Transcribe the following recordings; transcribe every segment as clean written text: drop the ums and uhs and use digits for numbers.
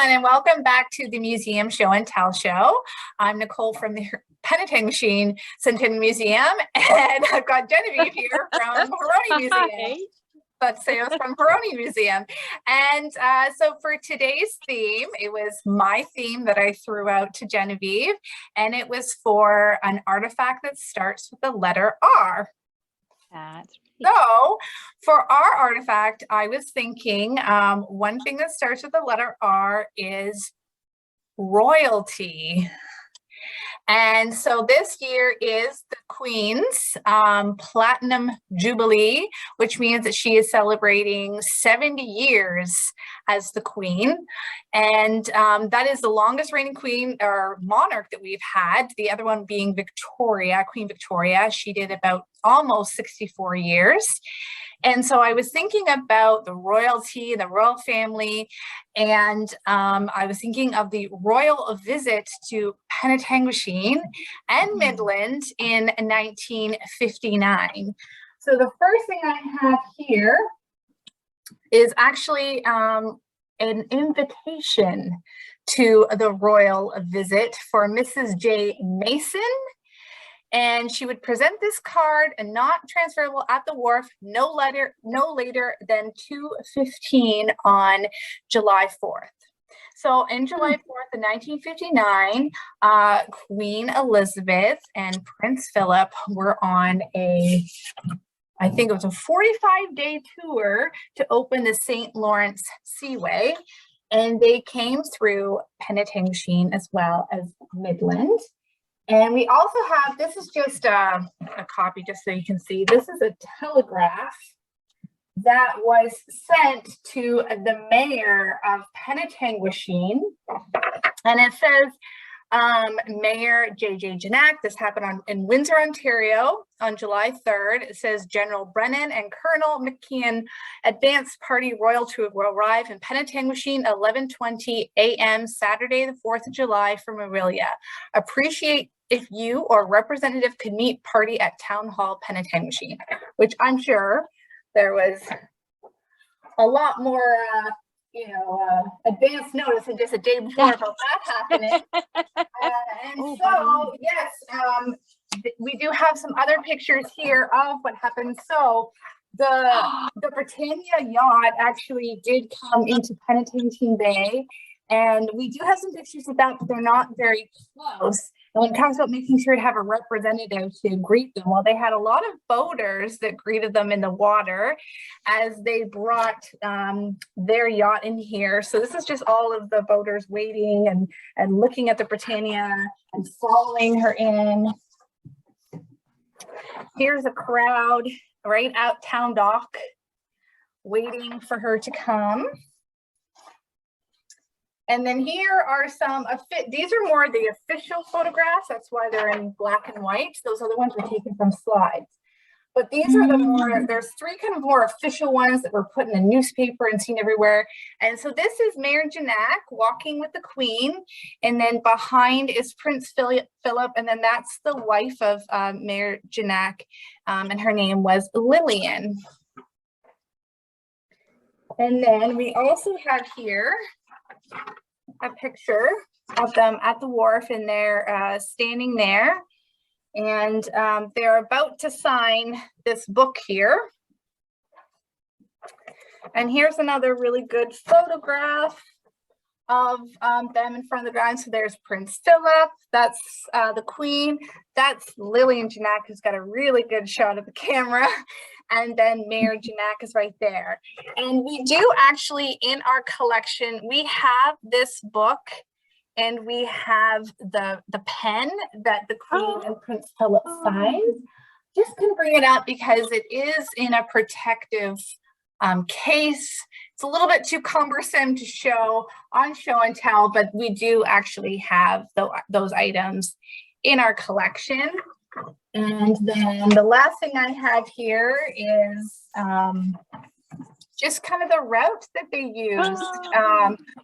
everyone, and welcome back to the Museum Show and Tell Show. I'm Nicole from the Penetanguishene Centennial Museum, and I've got Genevieve here from Huronia Museum. Hey. Let's say it was from Huronia Museum. And so for today's theme, it was my theme that I threw out to Genevieve, and it was for an artifact that starts with the letter R. That's So for our artifact, I was thinking one thing that starts with the letter R is royalty. And so this year is the Queen's Platinum Jubilee, which means that she is celebrating 70 years as the Queen. And that is the longest reigning queen or monarch that we've had. The other one being Victoria, Queen Victoria. She did about almost 64 years. And so I was thinking about the royalty, the royal family, and I was thinking of the royal visit to Penetanguishene and Midland in 1959. So the first thing I have here is actually an invitation to the royal visit for Mrs. J. Mason. And she would present this card and not transferable at the wharf no later than 2:15 on July 4th. So in July 4th of 1959, Queen Elizabeth and Prince Philip were on I think it was a 45-day tour to open the St. Lawrence Seaway. And they came through Penetanguishene as well as Midland. And we also have, this is just a copy, just so you can see. This is a telegraph that was sent to the mayor of Penetanguishene. And it says, Mayor J.J. Janak, this happened in Windsor, Ontario on July 3rd. It says General Brennan and Colonel McKeon advance party royal to arrive in Penetanguishene 11:20 a.m. Saturday the 4th of July from Aurelia. Appreciate if you or representative could meet party at Town Hall Penetanguishene, which I'm sure there was a lot more advance notice than just a day before about that happening. Yes, we do have some other pictures here of what happened. So the Britannia yacht actually did come into Penetanguishene Bay, and we do have some pictures of that, but they're not very close. And when it comes about making sure to have a representative to greet them, well, they had a lot of boaters that greeted them in the water as they brought their yacht in here. So this is just all of the boaters waiting and looking at the Britannia and following her in. Here's a crowd right out town dock waiting for her to come. And then here are some, these are more the official photographs. That's why they're in black and white. Those other ones were taken from slides. But these are the more, there's three kind of more official ones that were put in the newspaper and seen everywhere. And so this is Mayor Janak walking with the Queen. And then behind is Prince Philip. And then that's the wife of Mayor Janak. And her name was Lillian. And then we also have here a picture of them at the wharf, and they're standing there, and they're about to sign this book here. And here's another really good photograph of them in front of the ground. So there's Prince Philip, that's the Queen, that's Lillian Janak, who's got a really good shot of the camera. And then Mayor Janak is right there. And we do actually, in our collection, we have this book, and we have the pen that the Queen and Prince Philip signed. Just gonna bring it up because it is in a protective case. It's a little bit too cumbersome to show on show and tell, but we do actually have those items in our collection. And then the last thing I have here is just kind of the route that they used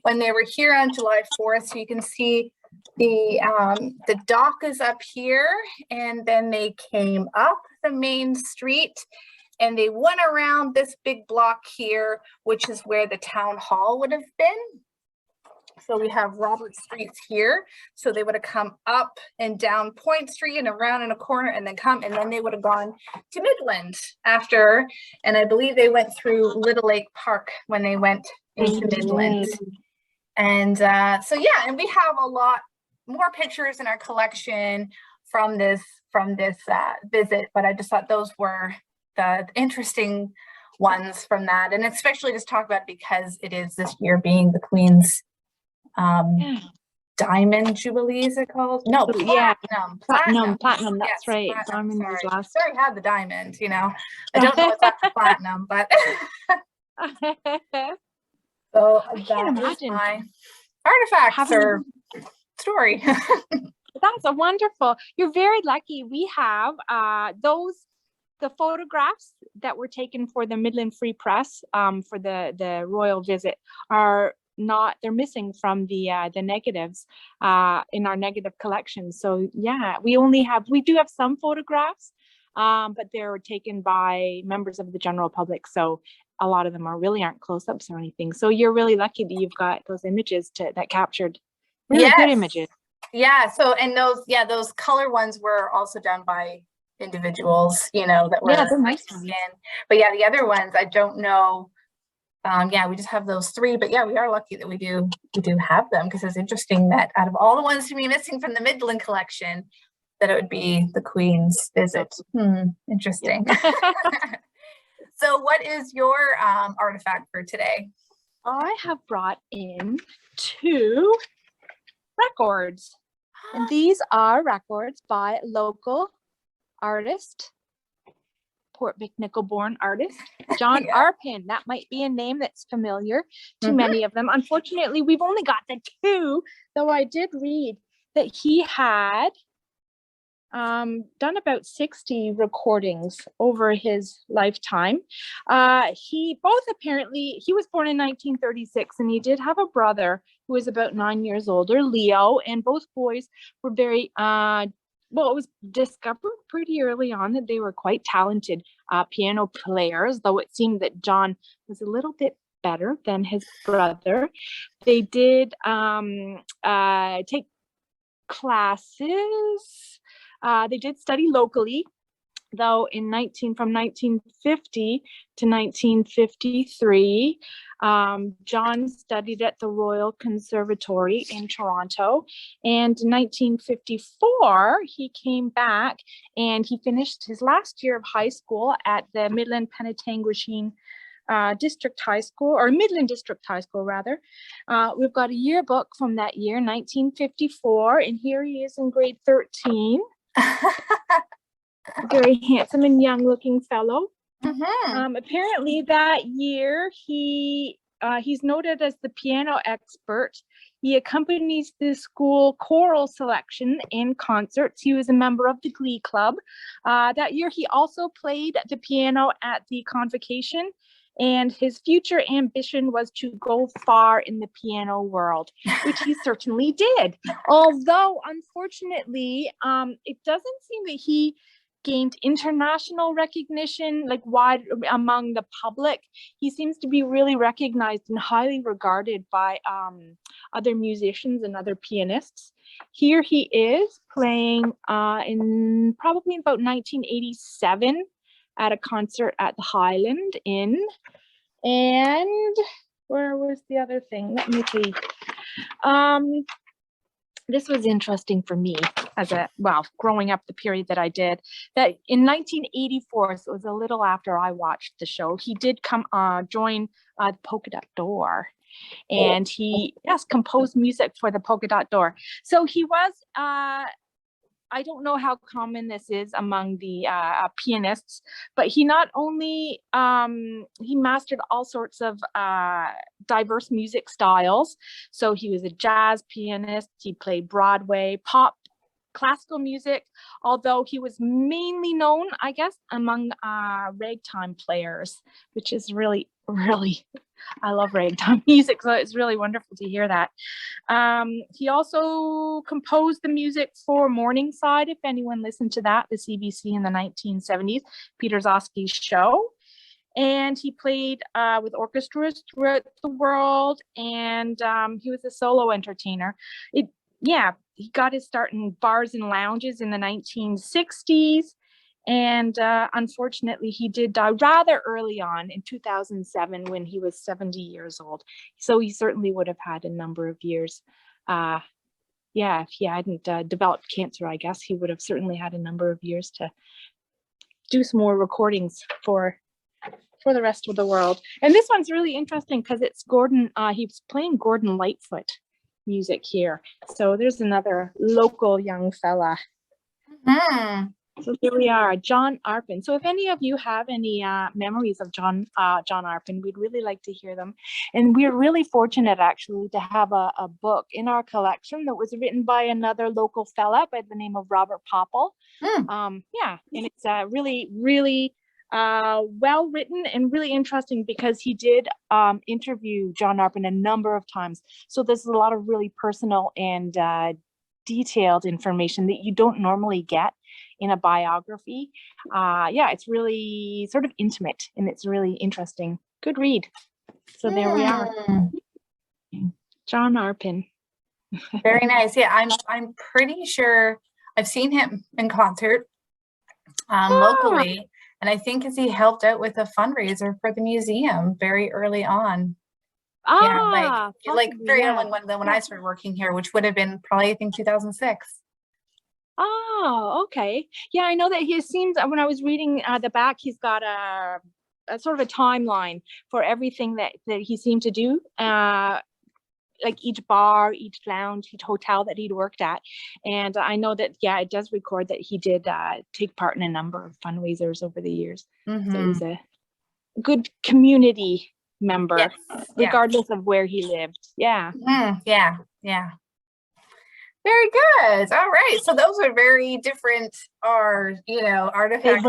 when they were here on July 4th. So you can see the dock is up here, and then they came up the main street and they went around this big block here, which is where the town hall would have been. So we have Robert Streets here. So they would have come up and down Point Street and around in a corner and then they would have gone to Midland after. And I believe they went through Little Lake Park when they went into Midland. And so yeah, and we have a lot more pictures in our collection from this visit, but I just thought those were the interesting ones from that, and especially just talk about it because it is this year being the Queen's Diamond Jubilee, is it called? No, platinum. Platinum. That's yes, right. Platinum, Diamond was sorry. last. She already had the diamond, you know. I don't know what's after platinum, but so I can't imagine my artifacts or story. That's a wonderful. You're very lucky. We have the photographs that were taken for the Midland Free Press for the royal visit are not, they're missing from the negatives in our negative collection. So yeah, we do have some photographs, but they're taken by members of the general public. So a lot of them aren't close-ups or anything. So you're really lucky that you've got those images that captured really good images. Yeah. So, and those color ones were also done by individuals, you know, that were they're nice ones. But yeah, the other ones I don't know. We just have those three, but yeah, we are lucky that we do have them, because it's interesting that out of all the ones to be missing from the Midland collection, that it would be the Queen's visit. Interesting. So what is your artifact for today? I have brought in 2 records, and these are records by local artist, Port McNicoll born artist John Arpin. That might be a name that's familiar to many of them. Unfortunately, we've only got the 2, though I did read that he had done about 60 recordings over his lifetime. He was born in 1936, and he did have a brother who was about 9 years older, Leo, and both boys were very it was discovered pretty early on that they were quite talented piano players, though it seemed that John was a little bit better than his brother. They did take classes. They did study locally, though from 1950 to 1953, John studied at the Royal Conservatory in Toronto, and in 1954 he came back and he finished his last year of high school at the Midland Penetanguishene District High School, or Midland District High School rather. We've got a yearbook from that year, 1954, and here he is in grade 13. Very handsome and young looking fellow. Apparently that year he's noted as the piano expert. He accompanies the school choral selection and concerts. He was a member of the Glee Club. That year he also played the piano at the convocation, and his future ambition was to go far in the piano world, which he certainly did. Although, unfortunately, it doesn't seem that he gained international recognition, like wide among the public. He seems to be really recognized and highly regarded by other musicians and other pianists. Here he is playing in probably about 1987 at a concert at the Highland Inn. And where was the other thing? Let me see. This was interesting for me growing up the period that I did, that in 1984, so it was a little after I watched the show, he did join the Polka Dot Door, and he composed music for the Polka Dot Door. So he was, I don't know how common this is among the pianists, but he not only, he mastered all sorts of diverse music styles. So he was a jazz pianist, he played Broadway, pop, classical music, although he was mainly known, I guess, among ragtime players, which is really, really, I love ragtime music, so it's really wonderful to hear that. He also composed the music for Morningside, if anyone listened to that, the CBC in the 1970s, Peter Zosky's show. and he played with orchestras throughout the world, and he was a solo entertainer. He got his start in bars and lounges in the 1960s, and unfortunately he did die rather early on in 2007 when he was 70 years old. So he certainly would have had a number of years. If he hadn't developed cancer, I guess he would have certainly had a number of years to do some more recordings for the rest of the world. And this one's really interesting because it's Gordon, he's playing Gordon Lightfoot music here. So there's another local young fella. So here we are, John Arpin. So if any of you have any memories of John Arpin, we'd really like to hear them. And we're really fortunate actually to have a book in our collection that was written by another local fella by the name of Robert Popple. And it's really, really well written and really interesting because he did interview John Arpin a number of times. So there's a lot of really personal and detailed information that you don't normally get in a biography. It's really sort of intimate and it's really interesting. Good read. So there we are. John Arpin. Very nice. Yeah, I'm pretty sure I've seen him in concert locally, and I think as he helped out with a fundraiser for the museum very early on. Like very early when I started working here, which would have been probably, I think, 2006. Oh, okay. Yeah, I know that he seems, when I was reading the back, he's got a sort of a timeline for everything that he seemed to do, like each bar, each lounge, each hotel that he'd worked at. And I know that, it does record that he did take part in a number of fundraisers over the years. So he's a good community member, regardless of where he lived. Yeah. Very good. All right. So those are very different, artifacts.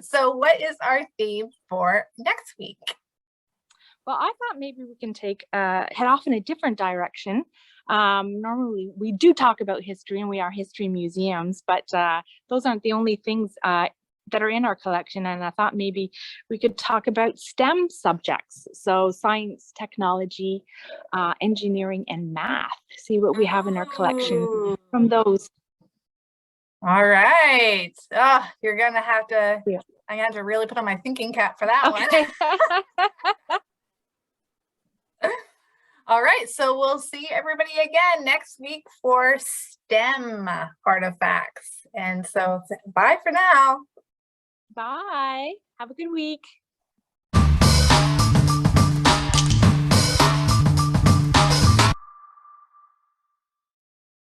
So what is our theme for next week? Well, I thought maybe we can head off in a different direction. Normally we do talk about history and we are history museums, but those aren't the only things that are in our collection. And I thought maybe we could talk about STEM subjects. So science, technology, engineering, and math. See what we have in our collection from those. All right. Oh, you're going to have to, I'm going to have to really put on my thinking cap for that one. All right. So we'll see everybody again next week for STEM artifacts. And so bye for now. Bye. Have a good week.